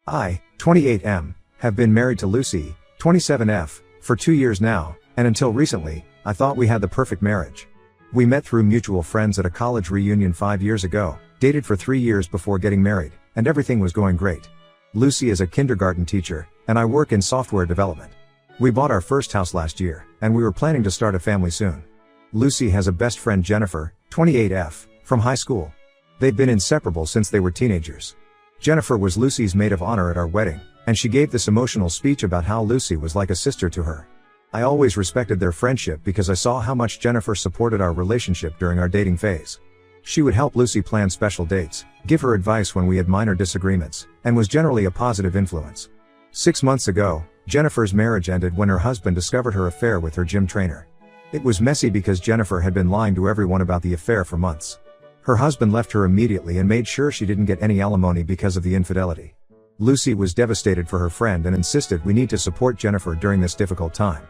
I, 28M, have been married to Lucy, 27F, for 2 years now, and until recently, I thought we had the perfect marriage. We met through mutual friends at a college reunion 5 years ago, dated for 3 years before getting married, and everything was going great. Lucy is a kindergarten teacher, and I work in software development. We bought our first house last year, and we were planning to start a family soon. Lucy has a best friend, Jennifer, 28F, from high school. They've been inseparable since they were teenagers. Jennifer was Lucy's maid of honor at our wedding, and she gave this emotional speech about how Lucy was like a sister to her. I always respected their friendship because I saw how much Jennifer supported our relationship during our dating phase. She would help Lucy plan special dates, give her advice when we had minor disagreements, and was generally a positive influence. 6 months ago, Jennifer's marriage ended when her husband discovered her affair with her gym trainer. It was messy because Jennifer had been lying to everyone about the affair for months. Her husband left her immediately and made sure she didn't get any alimony because of the infidelity. Lucy was devastated for her friend and insisted we need to support Jennifer during this difficult time.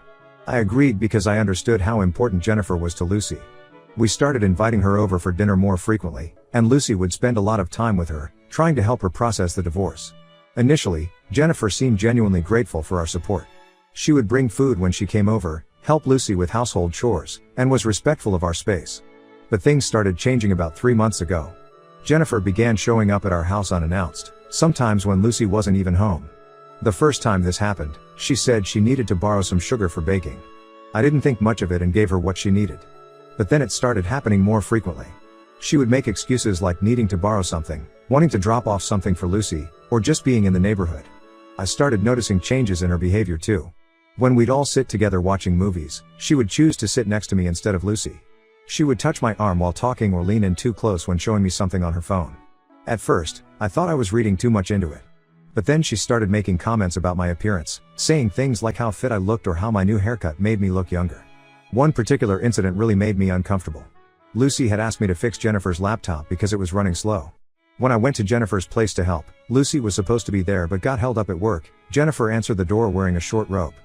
I agreed because I understood how important Jennifer was to Lucy. We started inviting her over for dinner more frequently, and Lucy would spend a lot of time with her, trying to help her process the divorce. Initially, Jennifer seemed genuinely grateful for our support. She would bring food when she came over, help Lucy with household chores, and was respectful of our space. But things started changing about 3 months ago. Jennifer began showing up at our house unannounced, sometimes when Lucy wasn't even home. The first time this happened, she said she needed to borrow some sugar for baking. I didn't think much of it and gave her what she needed. But then it started happening more frequently. She would make excuses like needing to borrow something, wanting to drop off something for Lucy, or just being in the neighborhood. I started noticing changes in her behavior too. When we'd all sit together watching movies, she would choose to sit next to me instead of Lucy. She would touch my arm while talking or lean in too close when showing me something on her phone. At first, I thought I was reading too much into it. But then she started making comments about my appearance, saying things like how fit I looked or how my new haircut made me look younger. One particular incident really made me uncomfortable. Lucy had asked me to fix Jennifer's laptop because it was running slow. When I went to Jennifer's place to help, Lucy was supposed to be there but got held up at work. Jennifer answered the door wearing a short robe.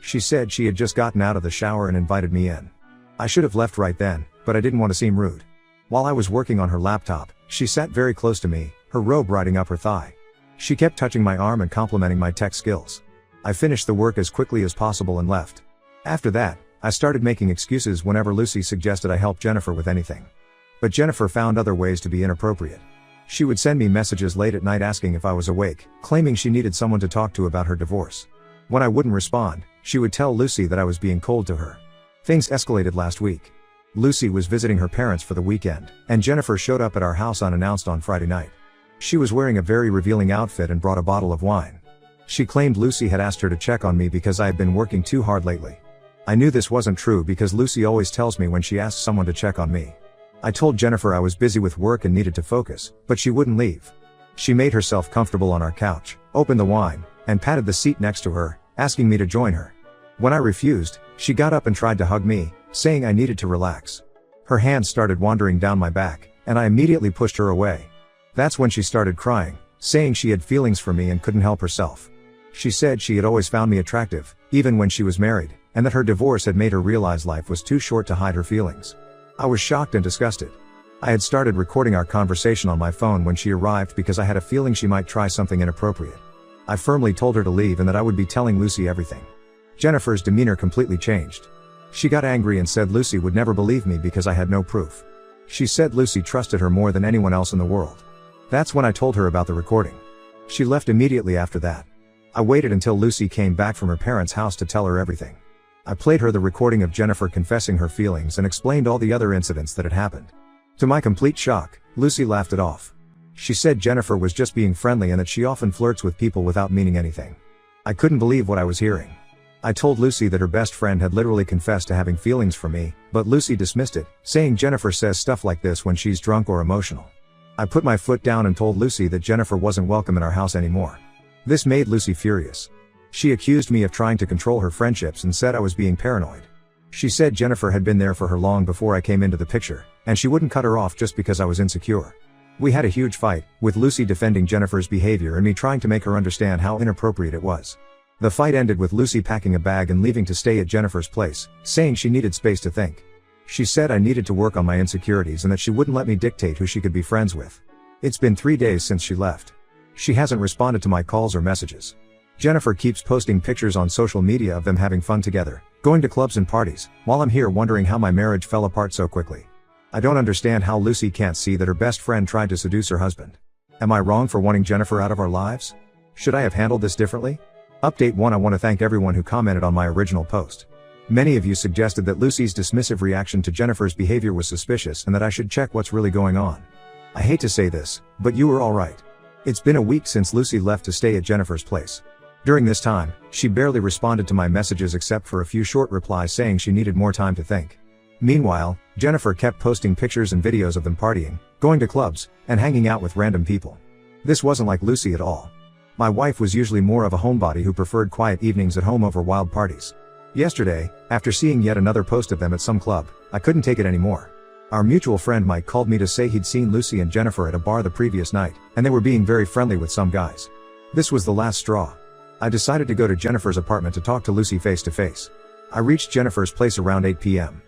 She said she had just gotten out of the shower and invited me in. I should have left right then, but I didn't want to seem rude. While I was working on her laptop, she sat very close to me, her robe riding up her thigh. She kept touching my arm and complimenting my tech skills. I finished the work as quickly as possible and left. After that, I started making excuses whenever Lucy suggested I help Jennifer with anything. But Jennifer found other ways to be inappropriate. She would send me messages late at night asking if I was awake, claiming she needed someone to talk to about her divorce. When I wouldn't respond, she would tell Lucy that I was being cold to her. Things escalated last week. Lucy was visiting her parents for the weekend, and Jennifer showed up at our house unannounced on Friday night. She was wearing a very revealing outfit and brought a bottle of wine. She claimed Lucy had asked her to check on me because I had been working too hard lately. I knew this wasn't true because Lucy always tells me when she asks someone to check on me. I told Jennifer I was busy with work and needed to focus, but she wouldn't leave. She made herself comfortable on our couch, opened the wine, and patted the seat next to her, asking me to join her. When I refused, she got up and tried to hug me, saying I needed to relax. Her hands started wandering down my back, and I immediately pushed her away. That's when she started crying, saying she had feelings for me and couldn't help herself. She said she had always found me attractive, even when she was married, and that her divorce had made her realize life was too short to hide her feelings. I was shocked and disgusted. I had started recording our conversation on my phone when she arrived because I had a feeling she might try something inappropriate. I firmly told her to leave and that I would be telling Lucy everything. Jennifer's demeanor completely changed. She got angry and said Lucy would never believe me because I had no proof. She said Lucy trusted her more than anyone else in the world. That's when I told her about the recording. She left immediately after that. I waited until Lucy came back from her parents' house to tell her everything. I played her the recording of Jennifer confessing her feelings and explained all the other incidents that had happened. To my complete shock, Lucy laughed it off. She said Jennifer was just being friendly and that she often flirts with people without meaning anything. I couldn't believe what I was hearing. I told Lucy that her best friend had literally confessed to having feelings for me, but Lucy dismissed it, saying Jennifer says stuff like this when she's drunk or emotional. I put my foot down and told Lucy that Jennifer wasn't welcome in our house anymore. This made Lucy furious. She accused me of trying to control her friendships and said I was being paranoid. She said Jennifer had been there for her long before I came into the picture, and she wouldn't cut her off just because I was insecure. We had a huge fight, with Lucy defending Jennifer's behavior and me trying to make her understand how inappropriate it was. The fight ended with Lucy packing a bag and leaving to stay at Jennifer's place, saying she needed space to think. She said I needed to work on my insecurities and that she wouldn't let me dictate who she could be friends with. It's been 3 days since she left. She hasn't responded to my calls or messages. Jennifer keeps posting pictures on social media of them having fun together, going to clubs and parties, while I'm here wondering how my marriage fell apart so quickly. I don't understand how Lucy can't see that her best friend tried to seduce her husband. Am I wrong for wanting Jennifer out of our lives? Should I have handled this differently? Update 1. I want to thank everyone who commented on my original post. Many of you suggested that Lucy's dismissive reaction to Jennifer's behavior was suspicious and that I should check what's really going on. I hate to say this, but you were alright. It's been a week since Lucy left to stay at Jennifer's place. During this time, she barely responded to my messages except for a few short replies saying she needed more time to think. Meanwhile, Jennifer kept posting pictures and videos of them partying, going to clubs, and hanging out with random people. This wasn't like Lucy at all. My wife was usually more of a homebody who preferred quiet evenings at home over wild parties. Yesterday, after seeing yet another post of them at some club, I couldn't take it anymore. Our mutual friend Mike called me to say he'd seen Lucy and Jennifer at a bar the previous night, and they were being very friendly with some guys. This was the last straw. I decided to go to Jennifer's apartment to talk to Lucy face to face. I reached Jennifer's place around 8 p.m.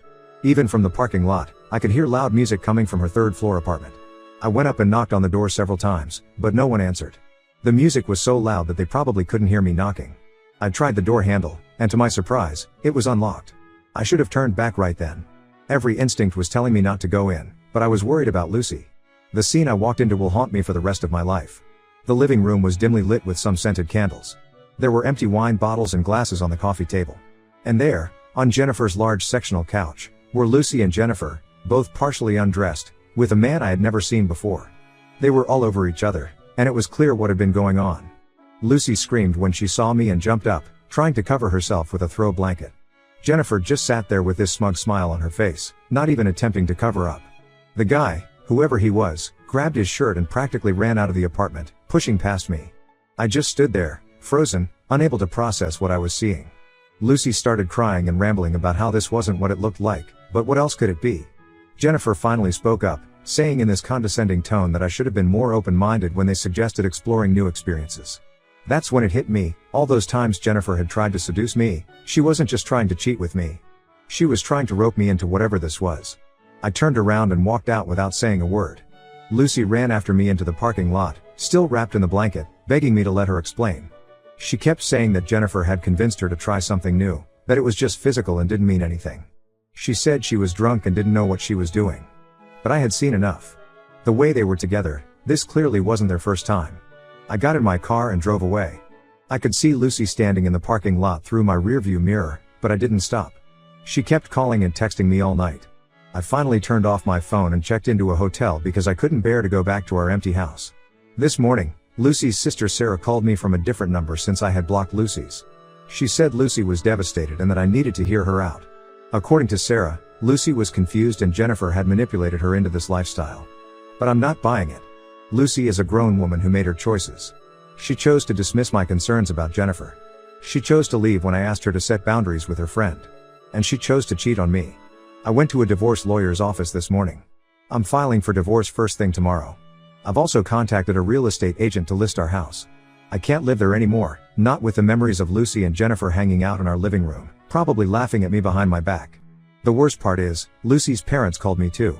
Even from the parking lot, I could hear loud music coming from her third-floor apartment. I went up and knocked on the door several times, but no one answered. The music was so loud that they probably couldn't hear me knocking. I tried the door handle, and to my surprise, it was unlocked. I should have turned back right then. Every instinct was telling me not to go in, but I was worried about Lucy. The scene I walked into will haunt me for the rest of my life. The living room was dimly lit with some scented candles. There were empty wine bottles and glasses on the coffee table. And there, on Jennifer's large sectional couch, were Lucy and Jennifer, both partially undressed, with a man I had never seen before. They were all over each other, and it was clear what had been going on. Lucy screamed when she saw me and jumped up, trying to cover herself with a throw blanket. Jennifer just sat there with this smug smile on her face, not even attempting to cover up. The guy, whoever he was, grabbed his shirt and practically ran out of the apartment, pushing past me. I just stood there, frozen, unable to process what I was seeing. Lucy started crying and rambling about how this wasn't what it looked like, but what else could it be? Jennifer finally spoke up, saying in this condescending tone that I should have been more open-minded when they suggested exploring new experiences. That's when it hit me, all those times Jennifer had tried to seduce me, she wasn't just trying to cheat with me. She was trying to rope me into whatever this was. I turned around and walked out without saying a word. Lucy ran after me into the parking lot, still wrapped in the blanket, begging me to let her explain. She kept saying that Jennifer had convinced her to try something new, that it was just physical and didn't mean anything. She said she was drunk and didn't know what she was doing. But I had seen enough. The way they were together, this clearly wasn't their first time. I got in my car and drove away. I could see Lucy standing in the parking lot through my rearview mirror, but I didn't stop. She kept calling and texting me all night. I finally turned off my phone and checked into a hotel because I couldn't bear to go back to our empty house. This morning, Lucy's sister Sarah called me from a different number since I had blocked Lucy's. She said Lucy was devastated and that I needed to hear her out. According to Sarah, Lucy was confused and Jennifer had manipulated her into this lifestyle. But I'm not buying it. Lucy is a grown woman who made her choices. She chose to dismiss my concerns about Jennifer. She chose to leave when I asked her to set boundaries with her friend. And she chose to cheat on me. I went to a divorce lawyer's office this morning. I'm filing for divorce first thing tomorrow. I've also contacted a real estate agent to list our house. I can't live there anymore, not with the memories of Lucy and Jennifer hanging out in our living room, probably laughing at me behind my back. The worst part is, Lucy's parents called me too.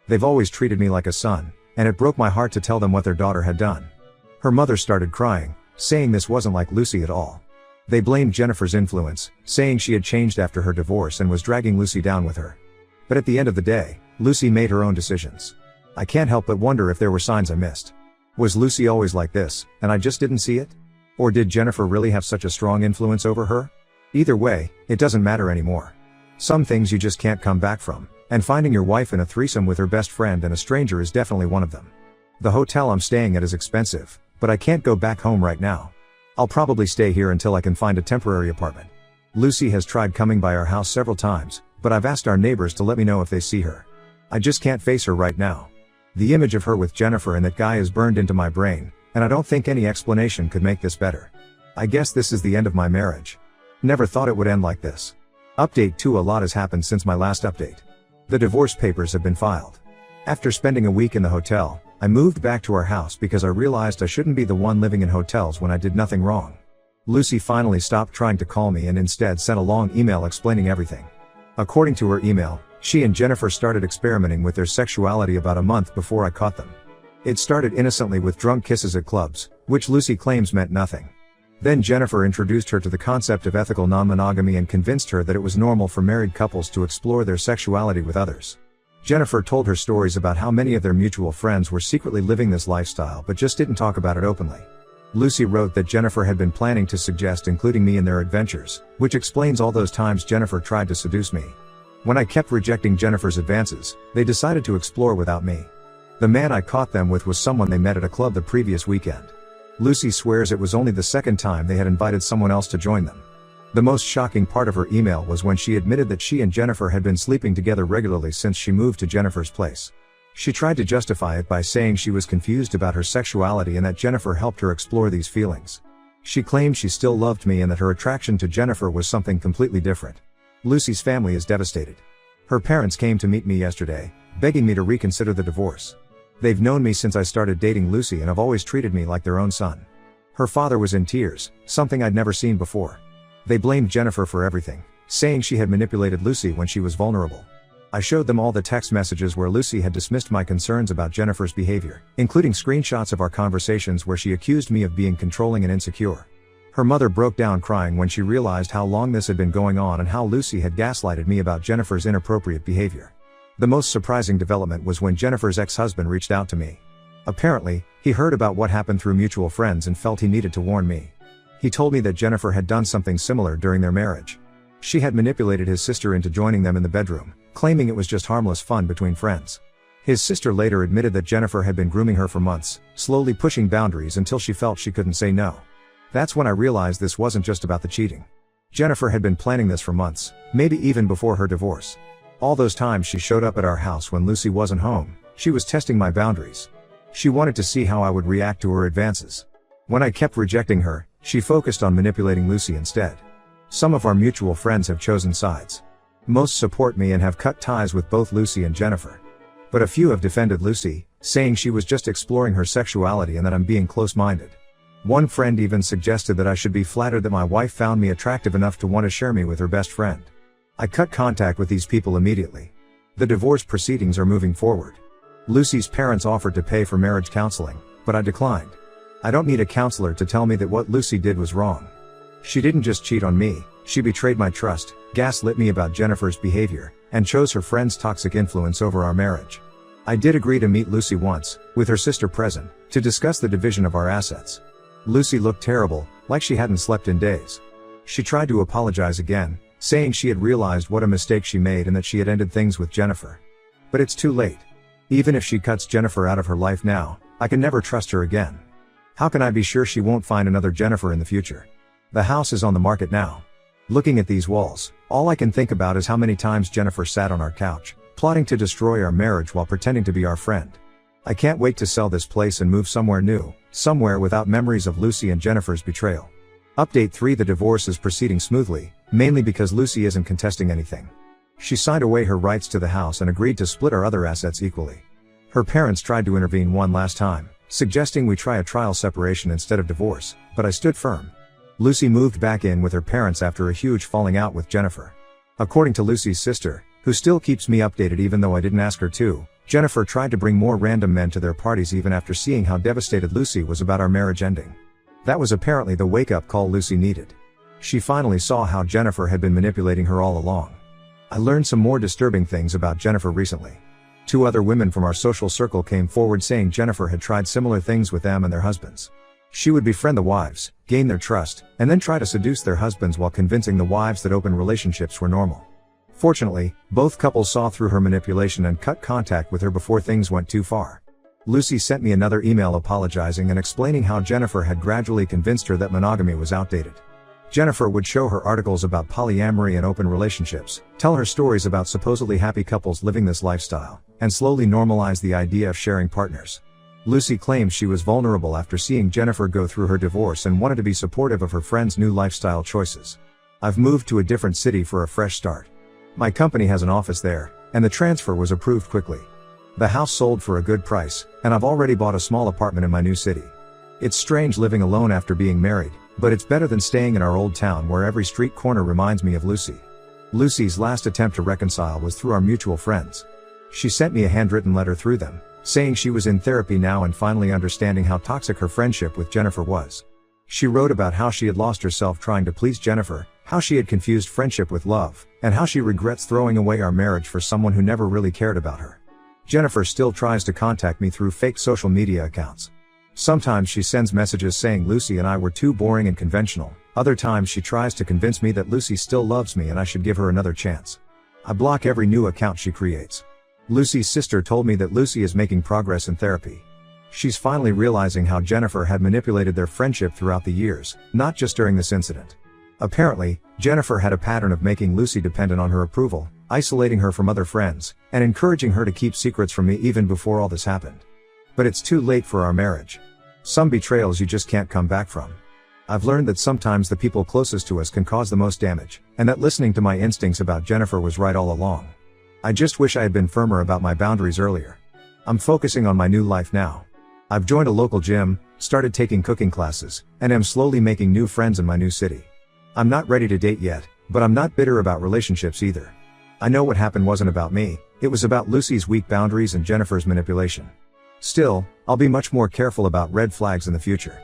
They've always treated me like a son, and it broke my heart to tell them what their daughter had done. Her mother started crying, saying this wasn't like Lucy at all. They blamed Jennifer's influence, saying she had changed after her divorce and was dragging Lucy down with her. But at the end of the day, Lucy made her own decisions. I can't help but wonder if there were signs I missed. Was Lucy always like this, and I just didn't see it? Or did Jennifer really have such a strong influence over her? Either way, it doesn't matter anymore. Some things you just can't come back from, and finding your wife in a threesome with her best friend and a stranger is definitely one of them. The hotel I'm staying at is expensive, but I can't go back home right now. I'll probably stay here until I can find a temporary apartment. Lucy has tried coming by our house several times, but I've asked our neighbors to let me know if they see her. I just can't face her right now. The image of her with Jennifer and that guy is burned into my brain, and I don't think any explanation could make this better. I guess this is the end of my marriage. Never thought it would end like this. Update 2: a lot has happened since my last update. The divorce papers have been filed. After spending a week in the hotel, I moved back to our house because I realized I shouldn't be the one living in hotels when I did nothing wrong. Lucy finally stopped trying to call me and instead sent a long email explaining everything. According to her email, she and Jennifer started experimenting with their sexuality about a month before I caught them. It started innocently with drunk kisses at clubs, which Lucy claims meant nothing. Then Jennifer introduced her to the concept of ethical non-monogamy and convinced her that it was normal for married couples to explore their sexuality with others. Jennifer told her stories about how many of their mutual friends were secretly living this lifestyle but just didn't talk about it openly. Lucy wrote that Jennifer had been planning to suggest including me in their adventures, which explains all those times Jennifer tried to seduce me. When I kept rejecting Jennifer's advances, they decided to explore without me. The man I caught them with was someone they met at a club the previous weekend. Lucy swears it was only the second time they had invited someone else to join them. The most shocking part of her email was when she admitted that she and Jennifer had been sleeping together regularly since she moved to Jennifer's place. She tried to justify it by saying she was confused about her sexuality and that Jennifer helped her explore these feelings. She claimed she still loved me and that her attraction to Jennifer was something completely different. Lucy's family is devastated. Her parents came to meet me yesterday, begging me to reconsider the divorce. They've known me since I started dating Lucy and have always treated me like their own son. Her father was in tears, something I'd never seen before. They blamed Jennifer for everything, saying she had manipulated Lucy when she was vulnerable. I showed them all the text messages where Lucy had dismissed my concerns about Jennifer's behavior, including screenshots of our conversations where she accused me of being controlling and insecure. Her mother broke down crying when she realized how long this had been going on and how Lucy had gaslighted me about Jennifer's inappropriate behavior. The most surprising development was when Jennifer's ex-husband reached out to me. Apparently, he heard about what happened through mutual friends and felt he needed to warn me. He told me that Jennifer had done something similar during their marriage. She had manipulated his sister into joining them in the bedroom, claiming it was just harmless fun between friends. His sister later admitted that Jennifer had been grooming her for months, slowly pushing boundaries until she felt she couldn't say no. That's when I realized this wasn't just about the cheating. Jennifer had been planning this for months, maybe even before her divorce. All those times she showed up at our house when Lucy wasn't home, she was testing my boundaries. She wanted to see how I would react to her advances. When I kept rejecting her, she focused on manipulating Lucy instead. Some of our mutual friends have chosen sides. Most support me and have cut ties with both Lucy and Jennifer. But a few have defended Lucy, saying she was just exploring her sexuality and that I'm being close-minded. One friend even suggested that I should be flattered that my wife found me attractive enough to want to share me with her best friend. I cut contact with these people immediately. The divorce proceedings are moving forward. Lucy's parents offered to pay for marriage counseling, but I declined. I don't need a counselor to tell me that what Lucy did was wrong. She didn't just cheat on me, she betrayed my trust, gaslit me about Jennifer's behavior, and chose her friend's toxic influence over our marriage. I did agree to meet Lucy once, with her sister present, to discuss the division of our assets. Lucy looked terrible, like she hadn't slept in days. She tried to apologize again, saying she had realized what a mistake she made and that she had ended things with Jennifer. But it's too late. Even if she cuts Jennifer out of her life now, I can never trust her again. How can I be sure she won't find another Jennifer in the future? The house is on the market now. Looking at these walls, all I can think about is how many times Jennifer sat on our couch, plotting to destroy our marriage while pretending to be our friend. I can't wait to sell this place and move somewhere new, somewhere without memories of Lucy and Jennifer's betrayal. Update 3: The divorce is proceeding smoothly, mainly because Lucy isn't contesting anything. She signed away her rights to the house and agreed to split our other assets equally. Her parents tried to intervene one last time, suggesting we try a trial separation instead of divorce, but I stood firm. Lucy moved back in with her parents after a huge falling out with Jennifer. According to Lucy's sister, who still keeps me updated even though I didn't ask her to, Jennifer tried to bring more random men to their parties even after seeing how devastated Lucy was about our marriage ending. That was apparently the wake-up call Lucy needed. She finally saw how Jennifer had been manipulating her all along. I learned some more disturbing things about Jennifer recently. 2 other women from our social circle came forward saying Jennifer had tried similar things with them and their husbands. She would befriend the wives, gain their trust, and then try to seduce their husbands while convincing the wives that open relationships were normal. Fortunately, both couples saw through her manipulation and cut contact with her before things went too far. Lucy sent me another email apologizing and explaining how Jennifer had gradually convinced her that monogamy was outdated. Jennifer would show her articles about polyamory and open relationships, tell her stories about supposedly happy couples living this lifestyle, and slowly normalize the idea of sharing partners. Lucy claims she was vulnerable after seeing Jennifer go through her divorce and wanted to be supportive of her friend's new lifestyle choices. I've moved to a different city for a fresh start. My company has an office there, and the transfer was approved quickly. The house sold for a good price, and I've already bought a small apartment in my new city. It's strange living alone after being married, but it's better than staying in our old town where every street corner reminds me of Lucy. Lucy's last attempt to reconcile was through our mutual friends. She sent me a handwritten letter through them, saying she was in therapy now and finally understanding how toxic her friendship with Jennifer was. She wrote about how she had lost herself trying to please Jennifer, how she had confused friendship with love, and how she regrets throwing away our marriage for someone who never really cared about her. Jennifer still tries to contact me through fake social media accounts. Sometimes she sends messages saying Lucy and I were too boring and conventional. Other times she tries to convince me that Lucy still loves me and I should give her another chance. I block every new account she creates. Lucy's sister told me that Lucy is making progress in therapy. She's finally realizing how Jennifer had manipulated their friendship throughout the years, not just during this incident. Apparently, Jennifer had a pattern of making Lucy dependent on her approval, isolating her from other friends, and encouraging her to keep secrets from me even before all this happened. But it's too late for our marriage. Some betrayals you just can't come back from. I've learned that sometimes the people closest to us can cause the most damage, and that listening to my instincts about Jennifer was right all along. I just wish I had been firmer about my boundaries earlier. I'm focusing on my new life now. I've joined a local gym, started taking cooking classes, and am slowly making new friends in my new city. I'm not ready to date yet, but I'm not bitter about relationships either. I know what happened wasn't about me, it was about Lucy's weak boundaries and Jennifer's manipulation. Still, I'll be much more careful about red flags in the future.